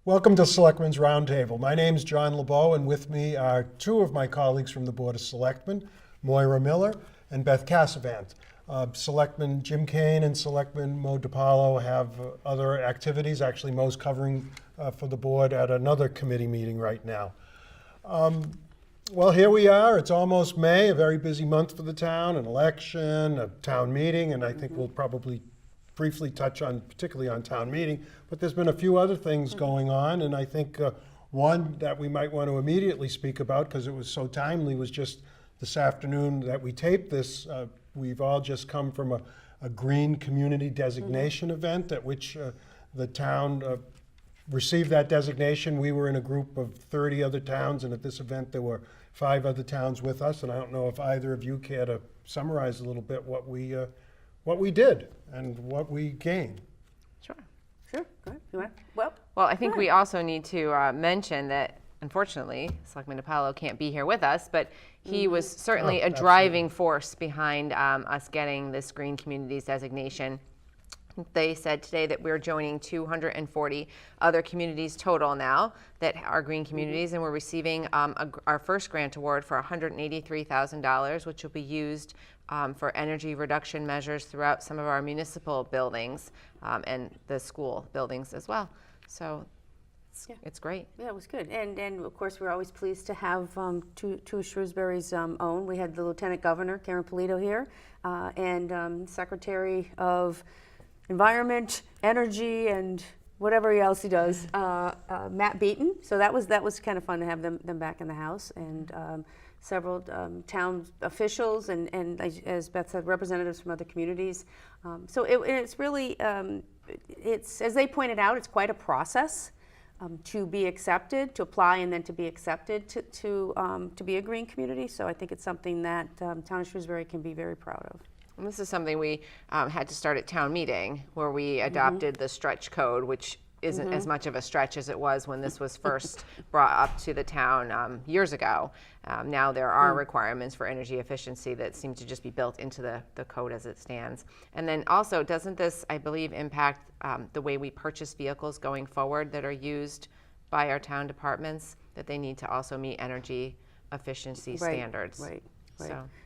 Welcome to Selectmen's Roundtable. My name is John Lebeaux, and with me are two of my colleagues from the Board of Selectmen, Moira Miller and Beth Casavant. Selectman Jim Kane and Selectman Mo DiPaolo have other activities. Actually, Mo's covering for the board at another committee meeting right now. Well, here we are. It's almost May, a very busy month for the town, an election, a town meeting, and I think we'll probably briefly touch on, particularly on town meeting, but there's been a few other things going on, and I think one that we might want to immediately speak about, because it was so timely, was just this afternoon that we taped this. We've all just come from a green community designation event at which the town received that designation. We were in a group of 30 other towns, and at this event there were 5 other towns with us, and I don't know if either of you care to summarize a little bit what we did and what we gained. Sure. Sure, go ahead. You want? Well, I think we also need to mention that, unfortunately, Selectman DiPaolo can't be here with us, but he was certainly a driving force behind us getting this Green Communities designation. They said today that we're joining 240 other communities total now that are green communities, and we're receiving our first grant award for $183,000, which will be used for energy reduction measures throughout some of our municipal buildings and the school buildings as well. So it's great. Yeah, it was good. And of course, we're always pleased to have two of Shrewsbury's own. We had the Lieutenant Governor, Karen Polito, here, and Secretary of Environment, Energy, and whatever else he does, Matt Beaton. So that was kind of fun to have them back in the house, and several town officials and as Beth said, representatives from other communities. So it's really, it's, as they pointed out, it's quite a process to be accepted, to apply, and then to be accepted to be a green community. So I think it's something that town of Shrewsbury can be very proud of. And this is something we had to start at town meeting, where we adopted the stretch code, which isn't as much of a stretch as it was when this was first brought up to the town years ago. Now there are requirements for energy efficiency that seem to just be built into the code as it stands. And then also, doesn't this, I believe, impact the way we purchase vehicles going forward that are used by our town departments, that they need to also meet energy efficiency standards? Right.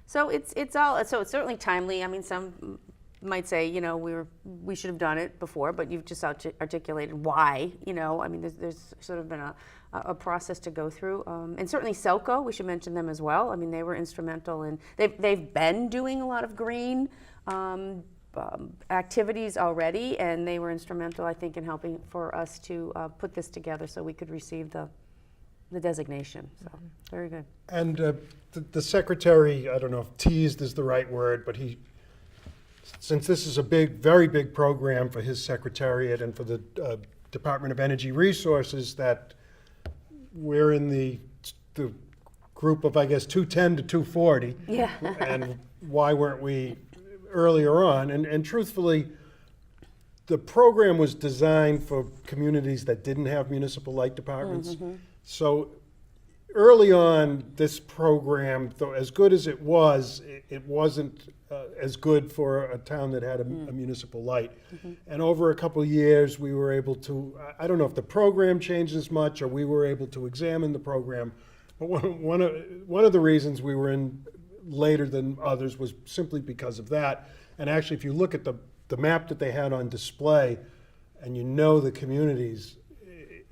So it's certainly timely. I mean, some might say, you know, we should have done it before, but you've just articulated why. You know, I mean, there's sort of been a process to go through, and certainly Selco, we should mention them as well. I mean, they were instrumental, and they've been doing a lot of green activities already, and they were instrumental, I think, in helping for us to put this together so we could receive the designation. So very good. And the secretary, I don't know if teased is the right word, but since this is a very big program for his secretariat and for the Department of Energy Resources, that we're in the group of, I guess, 210 to 240. Yeah. And why weren't we earlier on? And truthfully, the program was designed for communities that didn't have municipal light departments. So early on, this program, though as good as it wasn't as good for a town that had a municipal light. And over a couple of years, we were able to, I don't know if the program changed as much or we were able to examine the program, but one of the reasons we were in later than others was simply because of that. And actually, if you look at the map that they had on display, and you know the communities,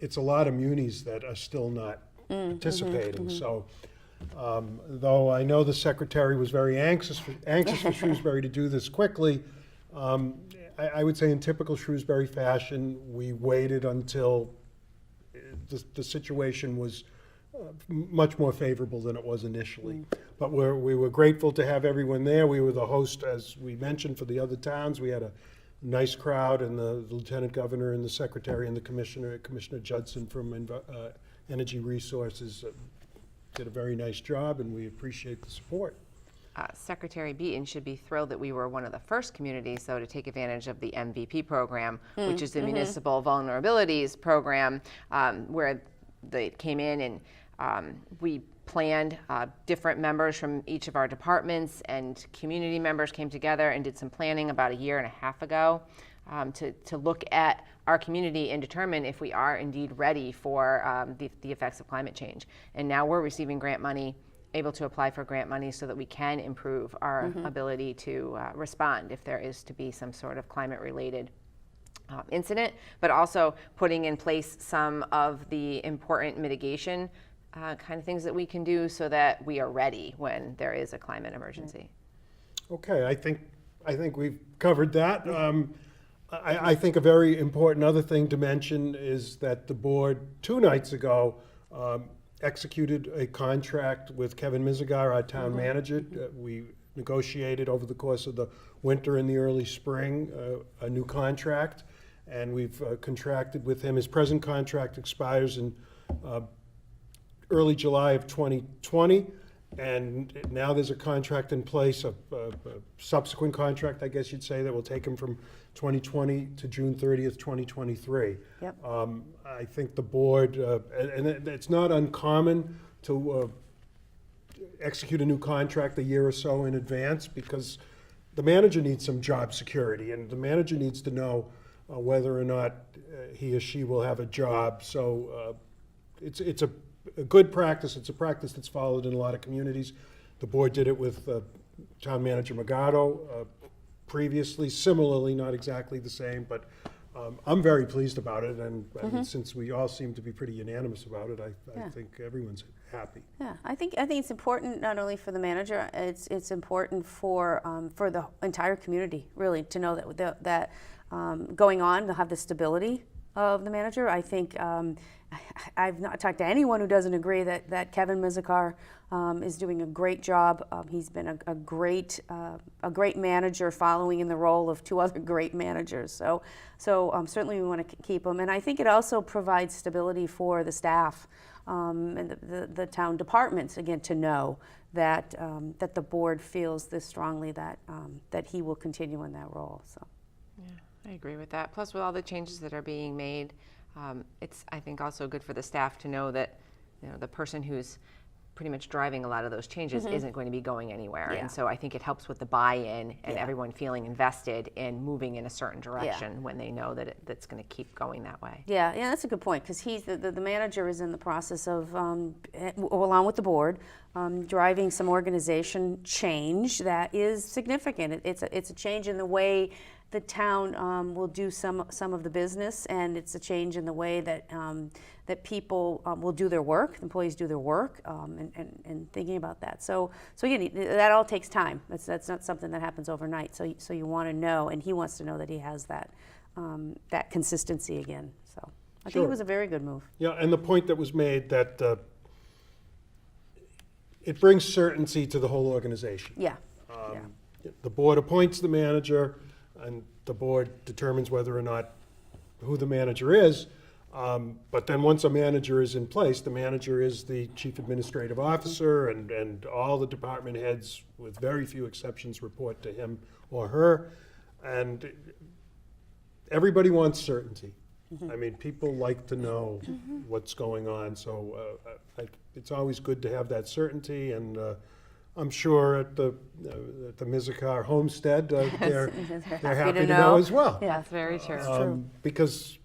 it's a lot of munis that are still not participating. So, though I know the secretary was very anxious for Shrewsbury to do this quickly, I would say in typical Shrewsbury fashion, we waited until the situation was much more favorable than it was initially. But we were grateful to have everyone there. We were the host, as we mentioned, for the other towns. We had a nice crowd, and the Lieutenant Governor and the Secretary and the Commissioner Judson from Energy Resources did a very nice job, and we appreciate the support. Secretary Beaton should be thrilled that we were one of the first communities, though, to take advantage of the MVP program, which is the Municipal Vulnerabilities Program, where they came in and we planned different members from each of our departments, and community members came together and did some planning about a year and a half ago. to look at our community and determine if we are indeed ready for the effects of climate change. And now we're receiving grant money, able to apply for grant money so that we can improve our ability to respond if there is to be some sort of climate-related incident, but also putting in place some of the important mitigation kind of things that we can do so that we are ready when there is a climate emergency. Okay, I think we've covered that. I think a very important other thing to mention is that the board 2 nights ago executed a contract with Kevin Mizigar, our town manager. We negotiated over the course of the winter and the early spring a new contract, and we've contracted with him. His present contract expires in early July of 2020, and now there's a contract in place, a subsequent contract, I guess you'd say, that will take him from 2020 to June 30th, 2023. Yep. I think the board, and it's not uncommon to execute a new contract a year or so in advance, because the manager needs some job security, and the manager needs to know whether or not he or she will have a job. So it's a good practice. It's a practice that's followed in a lot of communities. The board did it with Town Manager Magato previously, similarly, not exactly the same, but I'm very pleased about it, and since we all seem to be pretty unanimous about it, I think everyone's happy. Yeah, I think it's important not only for the manager. It's important for the entire community, really, to know that going on, they'll have the stability of the manager. I think I've not talked to anyone who doesn't agree that Kevin Mizigar is doing a great job. He's been a great manager, following in the role of 2 other great managers. So certainly we want to keep him, and I think it also provides stability for the staff and the town departments, again, to know that the board feels this strongly that he will continue in that role. So. Yeah, I agree with that. Plus, with all the changes that are being made, it's, I think, also good for the staff to know that, the person who's pretty much driving a lot of those changes isn't going to be going anywhere. Yeah. And so I think it helps with the buy-in and everyone feeling invested in moving in a certain direction when they know that that's going to keep going that way. Yeah, that's a good point, because he's the manager is in the process of, along with the board, driving some organization change that is significant. It's a change in the way the town will do some of the business, and it's a change in the way that that people will do their work, employees do their work, and thinking about that. So again, that all takes time. That's not something that happens overnight. So you want to know, and he wants to know that he has that that consistency again. So I think it was a very good move. Yeah, and the point that was made that it brings certainty to the whole organization. Yeah. The board appoints the manager, and the board determines whether or not who the manager is. But then once a manager is in place, the manager is the chief administrative officer, and all the department heads, with very few exceptions, report to him or her. And everybody wants certainty. I mean, people like to know what's going on. So it's always good to have that certainty, and I'm sure at the Mizigar homestead, they're happy to know as well. Yeah, That's very true. Because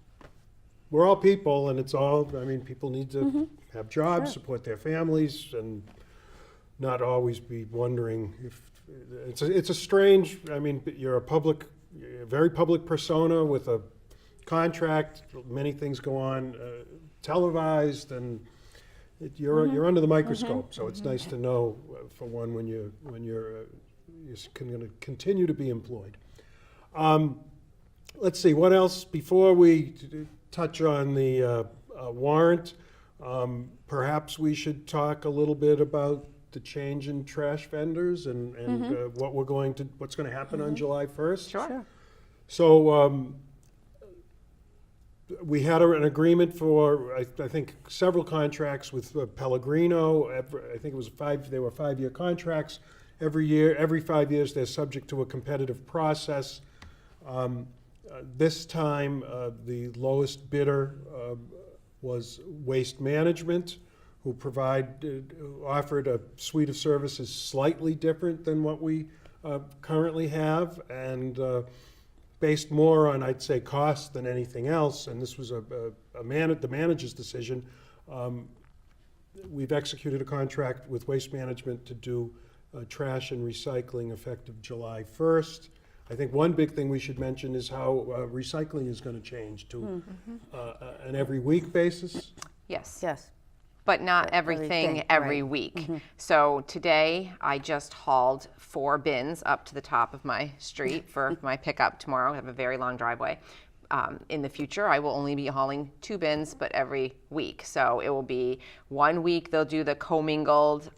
we're all people, and it's all, I mean, people need to have jobs, support their families, and not always be wondering if, it's a strange, I mean, you're a very public persona with a contract, many things go on televised, and you're under the microscope, so it's nice to know, for one, when you're going to continue to be employed. Let's see, what else, before we touch on the warrant, perhaps we should talk a little bit about the change in trash vendors and what's going to happen on July 1st. Sure. So we had an agreement for, I think, several contracts with Pellegrino. I think it was they were 5-year contracts. Every 5 years, they're subject to a competitive process. This time, the lowest bidder was Waste Management, who offered a suite of services slightly different than what we currently have, and based more on, I'd say, cost than anything else, and this was the manager's decision. We've executed a contract with Waste Management to do trash and recycling effective July 1st. I think one big thing we should mention is how recycling is going to change to an every week basis. Yes. Yes. But not everything every right. week. So today, I just hauled 4 bins up to the top of my street for my pickup tomorrow. I have a very long driveway. In the future, I will only be hauling 2 bins, but every week. So it will be 1 week, they'll do the commingled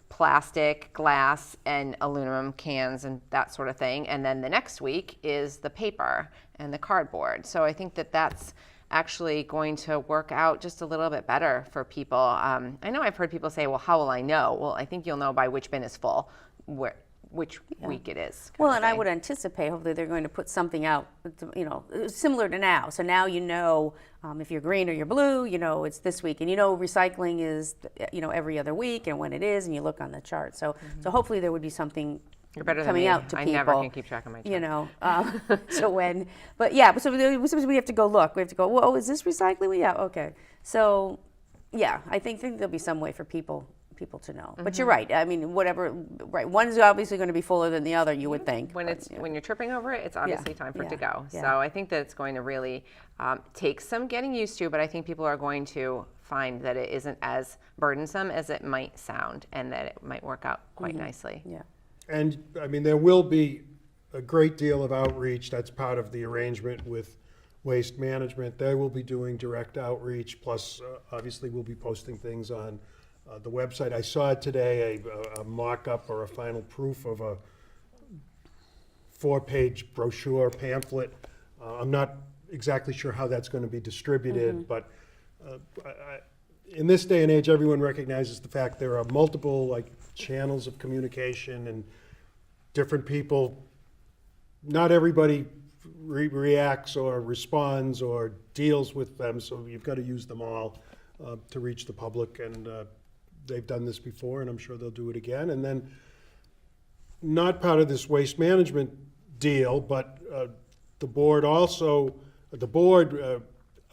plastic, glass, and aluminum cans and that sort of thing. And then the next week is the paper and the cardboard. So I think that that's actually going to work out just a little bit better for people. I know I've heard people say, well, how will I know? Well, I think you'll know by which bin is full, which week it is. Well, and I would anticipate, hopefully, they're going to put something out, you know, similar to now. So now you know if you're green or you're blue, you know it's this week. And you know recycling is, you know, every other week and when it is, and you look on the chart. So hopefully there would be something You're better coming than me. out to I people. never can keep track of my chart. You know, so we have to go look. We have to go, whoa, is this recycling? Well, yeah, okay. So, yeah, I think there'll be some way for people to know. But you're right. I mean, whatever, right. One's obviously going to be fuller than the other, you would think. When when you're tripping over it, it's obviously time for it to go. yeah. So I think that it's going to really take some getting used to, but I think people are going to find that it isn't as burdensome as it might sound, and that it might work out quite nicely. Yeah. And, I mean, there will be a great deal of outreach. That's part of the arrangement with Waste Management. They will be doing direct outreach, plus, obviously, we'll be posting things on the website. I saw today a mock-up or a final proof of a 4-page brochure pamphlet. I'm not exactly sure how that's going to be distributed, but in this day and age, everyone recognizes the fact there are multiple channels of communication and different people. Not everybody reacts or responds or deals with them, so you've got to use them all to reach the public, and they've done this before, and I'm sure they'll do it again. And then, not part of this waste management deal, but the board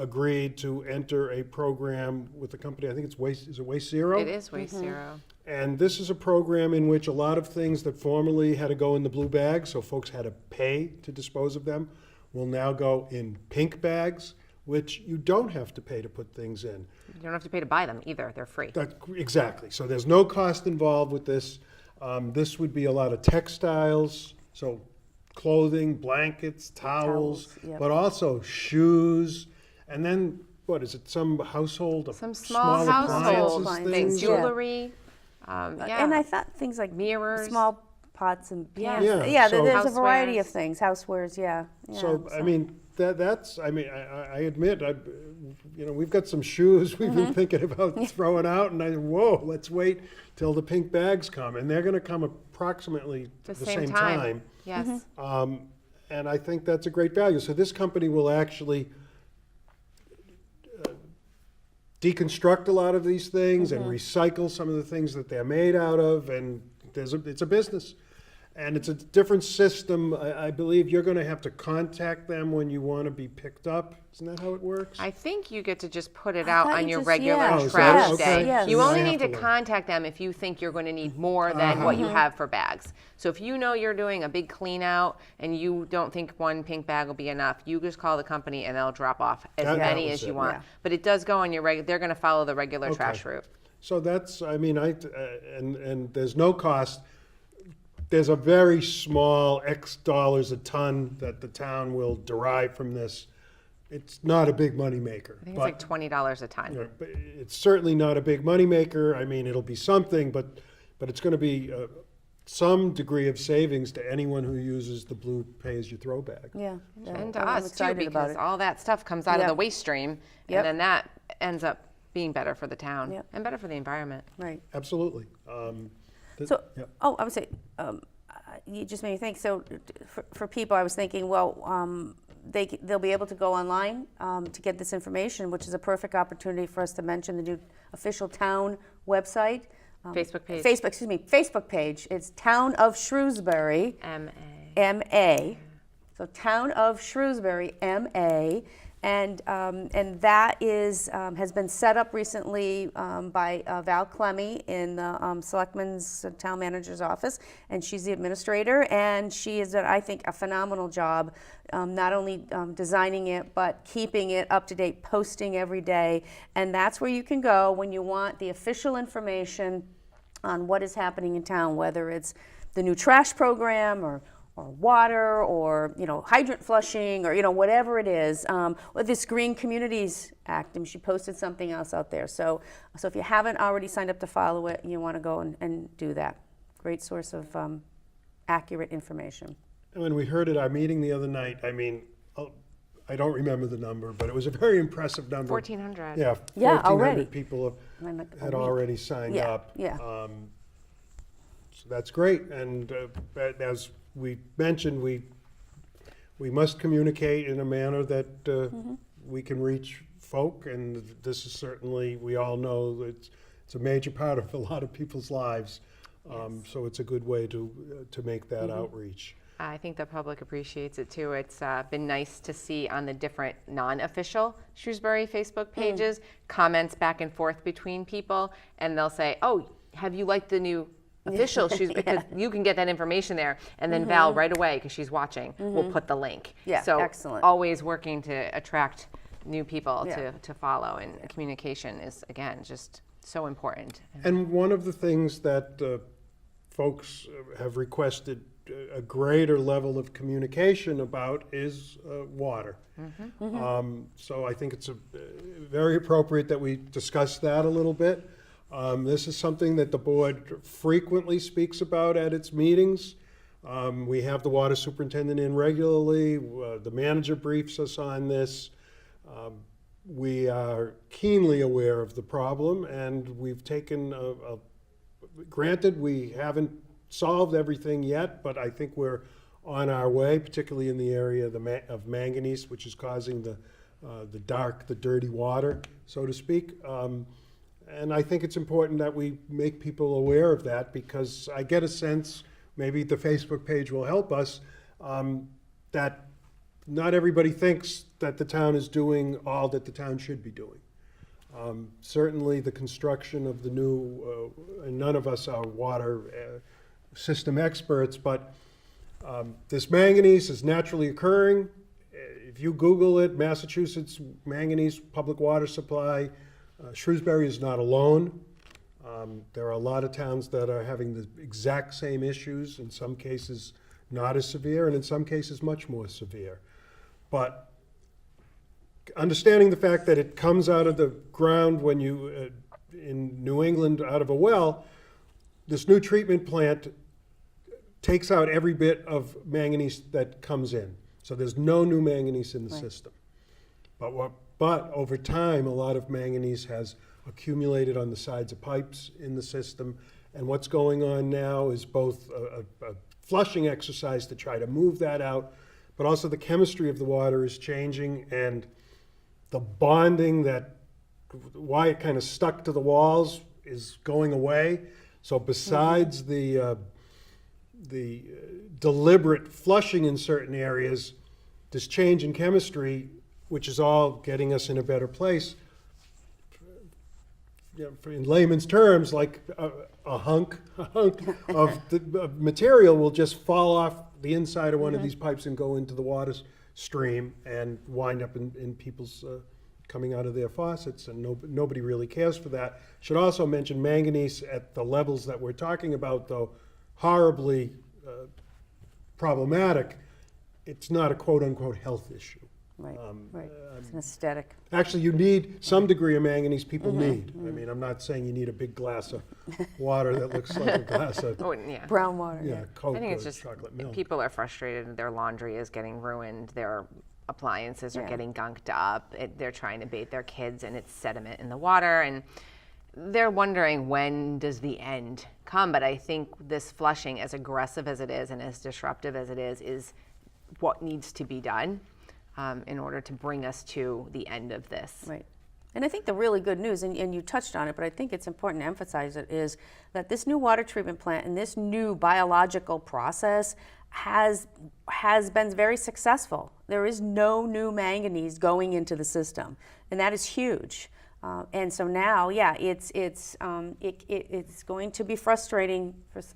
agreed to enter a program with the company. I think it's Waste Zero? It is Waste Zero. And this is a program in which a lot of things that formerly had to go in the blue bag, so folks had to pay to dispose of them, will now go in pink bags, which you don't have to pay to put things in. You don't have to pay to buy them either. They're free. Exactly. So there's no cost involved with this. This would be a lot of textiles, so clothing, blankets, towels, yep. but also shoes, and then, what is it, some household, Some small household appliances things, Yeah. jewelry. And I thought things like mirrors, small pots and pans. Yeah, so- there's a variety of Housewares. things, housewares, yeah. So, I mean, that's, I mean, I admit, we've got some shoes we've been thinking about throwing out, and whoa, let's wait till the pink bags come, and they're gonna come approximately the the same same time. time. Yes. And I think that's a great value. So this company will actually deconstruct a lot of these things and recycle some of the things that they're made out of, and it's a business. And it's a different system. I believe you're going to have to contact them when you want to be picked up. Isn't that how it works? I think you get to just put it I out thought on you your just- regular yeah. Oh, is trash that- day. okay. Yes. You Then I only have need to to look. contact them if you think you're going to need more than what you have for bags. So if you know you're doing a big clean out and you don't think one pink bag will be enough, you just call the company and they'll drop off as That many was as you it. want. Yeah. But it does go on your they're going to follow the regular trash route. So that's, I mean, and there's no cost. There's a very small X dollars a ton that the town will derive from this. It's not a big moneymaker. I think it's like $20 a ton. But it's certainly not a big moneymaker. I mean, it'll be something, but it's going to be some degree of savings to anyone who uses the blue pay-as-you-throw bag. Yeah. And to I'm us too, excited about because it. all that stuff comes out of Yep. the waste stream, Yep. and then that ends up being better for the town Yep. and better for the environment. Right. Absolutely. So, yeah. I would say, you just made me think. So, for people, I was thinking, well, they'll be able to go online to get this information, which is a perfect opportunity for us to mention the new official town website. Facebook page. Facebook page. It's Town of Shrewsbury, MA. MA. So Town of Shrewsbury, MA. And that is, has been set up recently by Val Clemmy in the Selectmen's Town Manager's office, and she's the administrator, and she has done, I think, a phenomenal job, not only designing it, but keeping it up to date, posting every day, and that's where you can go when you want the official information on what is happening in town, whether it's the new trash program or water, or hydrant flushing, or whatever it is. With this Green Communities Act, and she posted something else out there. So if you haven't already signed up to follow it, you want to go and do that. Great source of accurate information. And when we heard at our meeting the other night, I mean, I don't remember the number, but it was a very impressive number. 1,400. Yeah, Yeah, 1,400 already. people had A week. already signed Yeah, up. yeah. So that's great. And as we mentioned, we must communicate in a manner that we can reach folk, and this is certainly, we all know it's a major part of a lot of people's lives. So it's a good way to make that outreach. I think the public appreciates it too. It's been nice to see on the different non-official Shrewsbury Facebook pages comments back and forth between people, and they'll say, "Oh, have you liked the new official Shrewsbury?" Because you can get that information there, and then Val right away, because she's watching, will put the link. Yeah, so excellent. Always working to attract new people Yeah. to follow, and communication is again just so important. And one of the things that folks have requested a greater level of communication about is water. So I think it's very appropriate that we discuss that a little bit. This is something that the board frequently speaks about at its meetings. We have the water superintendent in regularly. The manager briefs us on this. We are keenly aware of the problem, and we've taken granted, we haven't solved everything yet, but I think we're on our way, particularly in the area of manganese, which is causing the dirty water, so to speak. And I think it's important that we make people aware of that, because I get a sense, maybe the Facebook page will help us, that not everybody thinks that the town is doing all that the town should be doing. Certainly the construction of the new, and none of us are water system experts, but this manganese is naturally occurring. If you Google it, Massachusetts manganese public water supply, Shrewsbury is not alone. There are a lot of towns that are having the exact same issues, in some cases not as severe, and in some cases much more severe. But understanding the fact that it comes out of the ground when you, in New England, out of a well, this new treatment plant takes out every bit of manganese that comes in. So there's no new manganese in the system. But over time, a lot of manganese has accumulated on the sides of pipes in the system. And what's going on now is both a flushing exercise to try to move that out, but also the chemistry of the water is changing, and the bonding why it kind of stuck to the walls is going away. So besides the deliberate flushing in certain areas, this change in chemistry, which is all getting us in a better place, in layman's terms, like a hunk of material will just fall off the inside of one of these pipes and go into the water stream and wind up in people's coming out of their faucets, and nobody really cares for that. Should also mention manganese at the levels that we're talking about, though horribly problematic, it's not a quote-unquote health issue. Right, right. It's an aesthetic. Actually, you need some degree of manganese. People need. I mean, I'm not saying you need a big glass of water that looks like a glass of Brown water. Coke I think it's or just chocolate milk. people are frustrated. Their laundry is getting ruined. Their appliances are getting gunked up. They're trying to bathe their kids, and it's sediment in the water. And they're wondering, when does the end come? But I think this flushing, as aggressive as it is and as disruptive as it is what needs to be done in order to bring us to the end of this. Right. And I think the really good news, and you touched on it, but I think it's important to emphasize it, is that this new water treatment plant and this new biological process has been very successful. There is no new manganese going into the system, and that is huge. And so now, yeah, it's going to be frustrating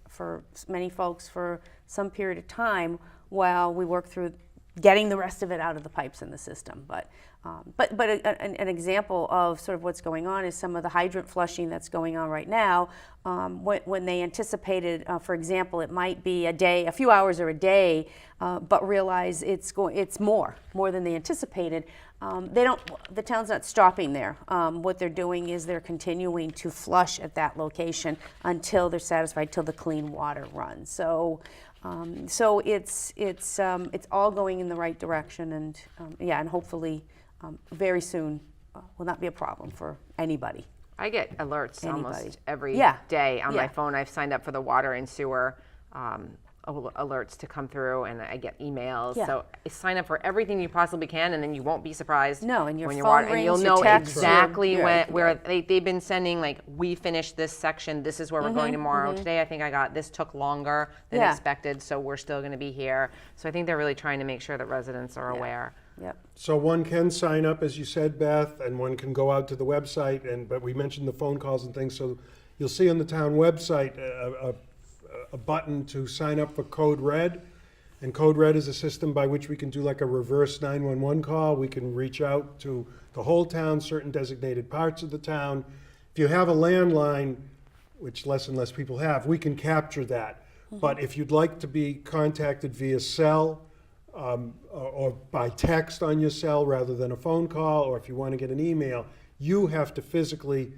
for many folks for some period of time while we work through getting the rest of it out of the pipes in the system. But an example of sort of what's going on is some of the hydrant flushing that's going on right now. When they anticipated, for example, it might be a day, a few hours or a day, but realize it's more than they anticipated. The town's not stopping there. What they're doing is they're continuing to flush at that location until they're satisfied, till the clean water runs. So it's all going in the right direction, and and hopefully very soon will not be a problem for anybody. I get alerts almost every Yeah. day on my Yeah. phone. I've signed up for the water and sewer alerts to come through, and I get emails. Yeah. So sign up for everything you possibly can, and then you won't be surprised. No, and your when phone and you'll rings, your know text, exactly your- where they've been sending, like, we finished this section, this is where we're going tomorrow. Today I think I got, this took longer than Yeah. expected, so we're still going to be here. So I think they're really trying to make sure that residents are aware. Yep. So one can sign up, as you said, Beth, and one can go out to the website, but we mentioned the phone calls and things, so you'll see on the town website a button to sign up for Code Red. And Code Red is a system by which we can do like a reverse 911 call. We can reach out to the whole town, certain designated parts of the town. If you have a landline, which less and less people have, we can capture that. But if you'd like to be contacted via cell, or by text on your cell rather than a phone call, or if you want to get an email, you have to physically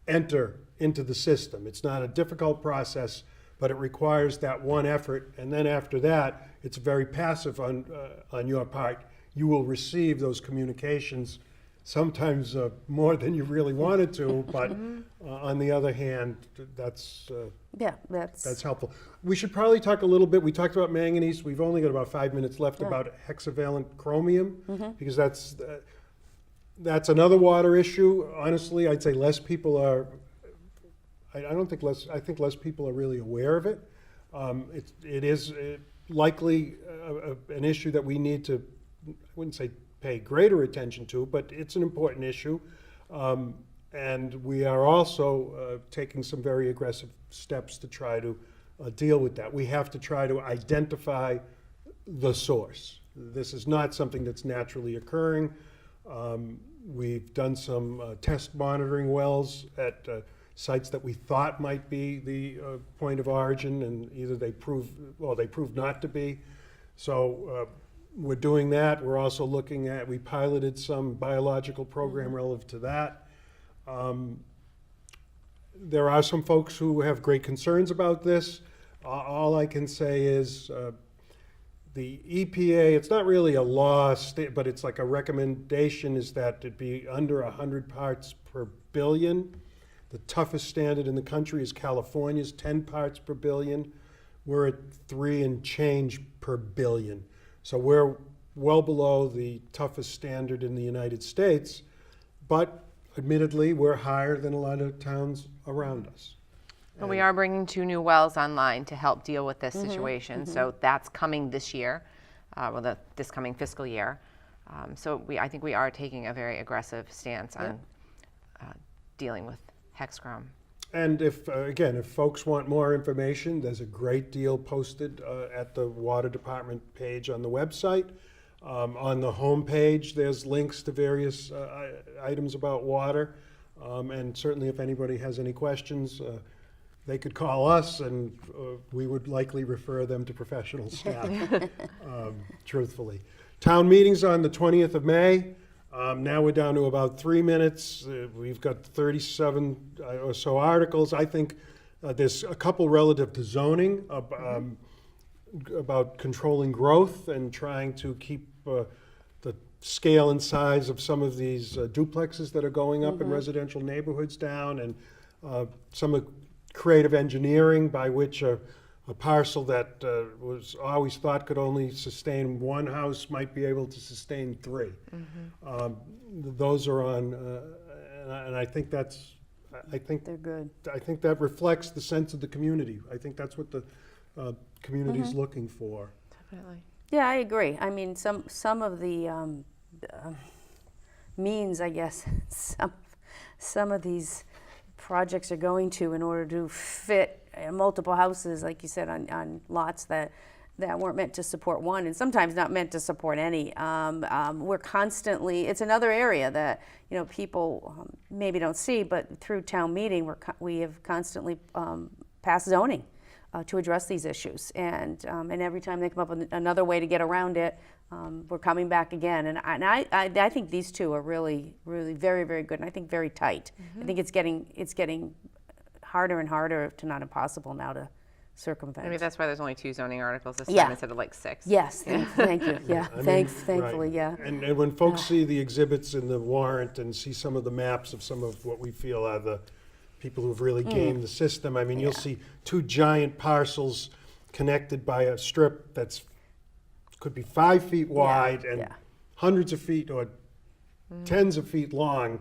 enter into the system. It's not a difficult process, but it requires that one effort, and then after that, it's very passive on your part. You will receive those communications, sometimes more than you really wanted to, but on the other hand, that's helpful. We should probably talk a little bit, we talked about manganese, we've only got about 5 minutes left, about hexavalent chromium, because that's another water issue. Honestly, I'd say less people are, I think less people are really aware of it. It is likely an issue that we need to, I wouldn't say pay greater attention to, but it's an important issue. And we are also taking some very aggressive steps to try to deal with that. We have to try to identify the source. This is not something that's naturally occurring. We've done some test monitoring wells at sites that we thought might be the point of origin, and either they proved not to be. So we're doing that. We're also looking at, we piloted some biological program relative to that. There are some folks who have great concerns about this. All I can say is the EPA, it's not really a law, but it's like a recommendation, is that it be under 100 parts per billion. The toughest standard in the country is California's 10 parts per billion. We're at 3 and change per billion. So we're well below the toughest standard in the United States, but admittedly, we're higher than a lot of towns around us. But we are bringing 2 new wells online to help deal with this situation. So that's coming this year, this coming fiscal year. So I think we are taking a very aggressive stance on dealing with hexchrome. And if folks want more information, there's a great deal posted at the Water Department page on the website. On the home page, there's links to various items about water. And certainly if anybody has any questions, they could call us, and we would likely refer them to professional staff, truthfully. Town meeting's on the 20th of May. Now we're down to about 3 minutes. We've got 37 or so articles. I think there's a couple relative to zoning, about controlling growth and trying to keep the scale and size of some of these duplexes that are going up in residential neighborhoods down, and some creative engineering by which a parcel that was always thought could only sustain one house might be able to sustain 3. Those are on, and I think they're good. I think that reflects the sense of the community. I think that's what the community's looking for. Definitely. Yeah, I agree. I mean, some of the means, I guess, some of these projects are going to in order to fit multiple houses, like you said, on lots that weren't meant to support one, and sometimes not meant to support any. We're constantly, it's another area that, you know, people maybe don't see, but through town meeting, we have constantly passed zoning to address these issues. And every time they come up with another way to get around it, we're coming back again. And I think these two are really, really very, very good, and I think very tight. I think it's getting harder and harder, if not impossible now, to circumvent. Maybe that's why there's only 2 zoning articles this Yeah. time instead of like 6. Yes, thank you. Yeah, I mean, thankfully, right. yeah. And when folks see the exhibits in the warrant and see some of the maps of some of what we feel are the people who've really gamed the system, I mean, you'll see 2 giant parcels connected by a strip that's could be 5 feet wide and yeah. hundreds of feet or tens of feet long,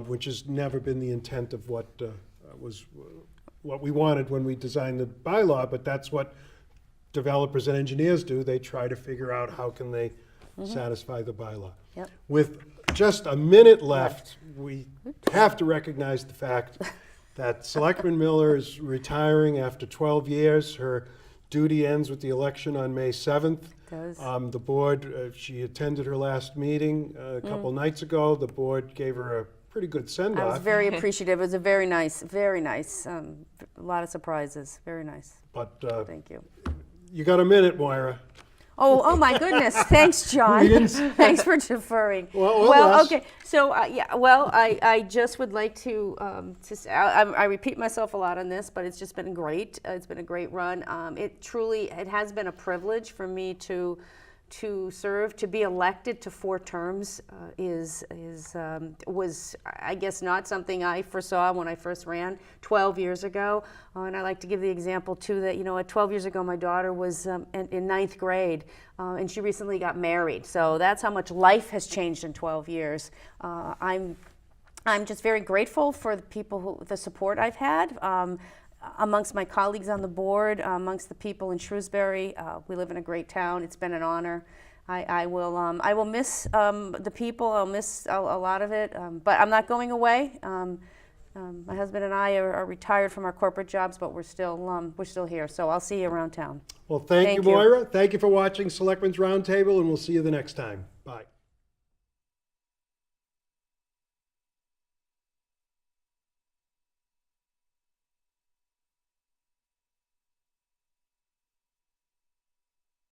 which has never been the intent of what was what we wanted when we designed the bylaw, but that's what developers and engineers do. They try to figure out how can they satisfy the bylaw. Yep. With just a minute left, we have to recognize the fact that Selectman Miller is retiring after 12 years. Her duty ends with the election on May 7th. Does. The board, she attended her last meeting a couple nights ago. The board gave her a pretty good I was send-off. very appreciative. It was a very nice, a lot of surprises. Very nice. But Thank you. you got a minute, Moira. Oh my goodness. Thanks, John. Greetings. Thanks for deferring. Well, Les. okay. So, I just would like to say, I repeat myself a lot on this, but it's just been great. It's been a great run. It has been a privilege for me to serve, to be elected to 4 terms was, I guess, not something I foresaw when I first ran 12 years ago. And I like to give the example, too, that, you know, at 12 years ago, my daughter was in 9th grade, and she recently got married. So that's how much life has changed in 12 years. I'm just very grateful for the support I've had. Amongst my colleagues on the board, amongst the people in Shrewsbury. We live in a great town. It's been an honor. I will miss the people. I'll miss a lot of it, but I'm not going away. My husband and I are retired from our corporate jobs, but we're still here. So I'll see you around town. Well, thank you, Thank you. Moira. Thank you for watching Selectmen's Roundtable, and we'll see you the next time. Bye.